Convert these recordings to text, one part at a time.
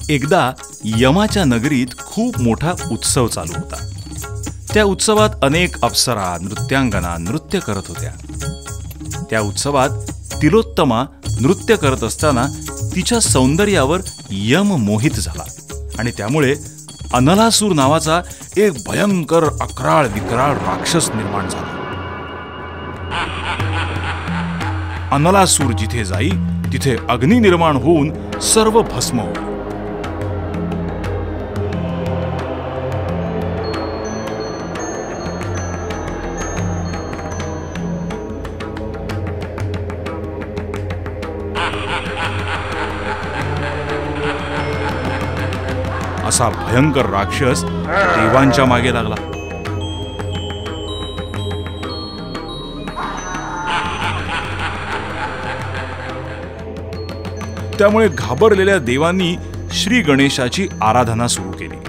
एकदा यमाच्या नगरीत खूप मोठा उत्सव चालू होता. त्या उत्सवात अनेक अप्सरा नृत्यांगना नृत्य करत होत्या. त्या उत्सवात तिलोत्तमा नृत्य करत असताना तिच्या सौंदर्यावर यम मोहित झाला आणि त्यामुळे अनलासूर नावाचा एक भयंकर अक्राळ विक्राळ राक्षस निर्माण झाला. अनलासूर जिथे जाई तिथे अग्नी निर्माण होऊन सर्व भस्म होईल. असा भयंकर राक्षस देवांच्या मागे लागला. त्यामुळे घाबरलेल्या देवांनी श्री गणेशाची आराधना सुरू केली.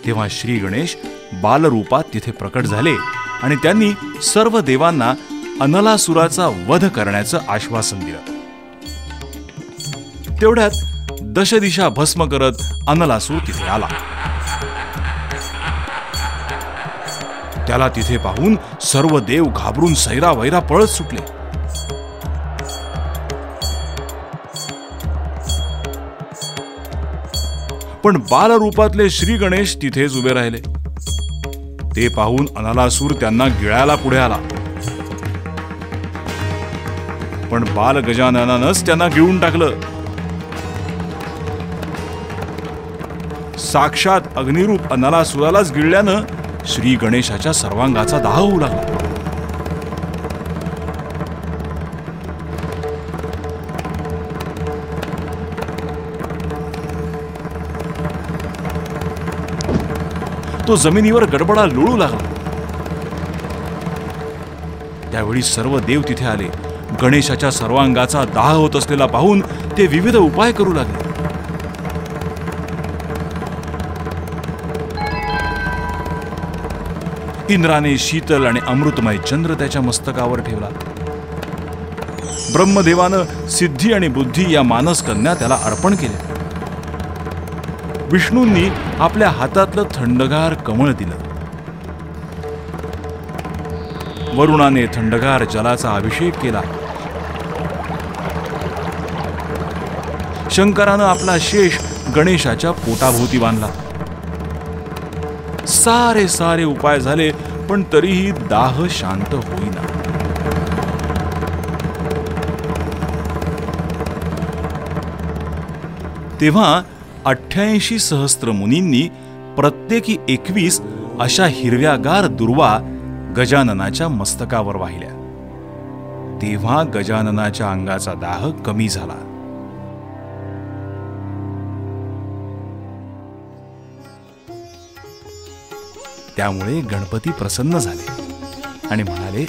तेव्हा श्री गणेश बालरूपात तिथे प्रकट झाले आणि त्यांनी सर्व देवांना अनलासुराचा वध करण्याचं आश्वासन दिलं. तेवढ्यात दशदिशा भस्म करत अनलासूर तिथे आला. त्याला तिथे पाहून सर्व देव घाबरून सैरावैरा पळत सुटले. पण बालरूपातले श्री गणेश तिथेच उभे राहिले. ते पाहून अनलासूर त्यांना गिळायला पुढे आला. पण बाल गजाननानंच त्यांना गिळून टाकलं. साक्षात अग्निरूप अनलासुरालाच गिळल्यानं श्री गणेशाच्या सर्वांगाचा दाह होऊ लागला. तो जमिनीवर गडबडा लोळू लागला. त्यावेळी सर्व देव तिथे आले. गणेशाच्या सर्वांगाचा दाह होत असलेला पाहून ते विविध उपाय करू लागले. इंद्राने शीतल आणि अमृतमय चंद्र त्याच्या मस्तकावर ठेवला. ब्रह्मदेवानं सिद्धी आणि बुद्धी या मानस कन्या त्याला अर्पण केल्या. विष्णूंनी आपल्या हातातलं थंडगार कमळ दिलं. वरुणाने थंडगार जलाचा अभिषेक केला. शंकरानं आपला शेष गणेशाच्या पोटाभोवती बांधला. सारे उपाय झाले पण तरीही दाह शांत होईना. तेव्हा 88 सहस्त्र मुनींनी प्रत्येकी 21 अशा हिरव्यागार दुर्वा गजाननाच्या मस्तकावर वाहिल्या. तेव्हा गजाननाच्या अंगाचा दाह कमी झाला. त्यामुळे गणपती प्रसन्न झाले आणि म्हणाले,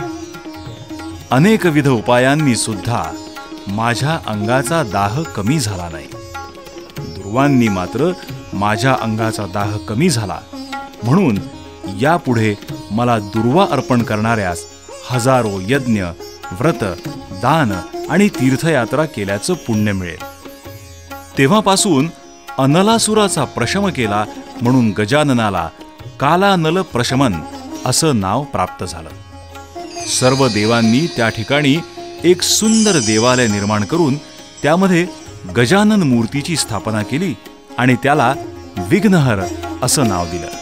अनेकविध उपायांनी सुद्धा माझ्या अंगाचा दाह कमी झाला नाही. दुर्वांनी मात्र माझ्या अंगाचा दाह कमी झाला. म्हणून यापुढे मला दुर्वा अर्पण करणाऱ्यास हजारो यज्ञ व्रत दान आणि तीर्थयात्रा केल्याचं पुण्य मिळेल. तेव्हापासून अनलासुराचा प्रशम केला म्हणून गजाननाला कालानल प्रशमन असं नाव प्राप्त झालं. सर्व देवांनी त्या ठिकाणी एक सुंदर देवालय निर्माण करून त्यामध्ये गजानन मूर्तीची स्थापना केली आणि त्याला विघ्नहर असं नाव दिलं.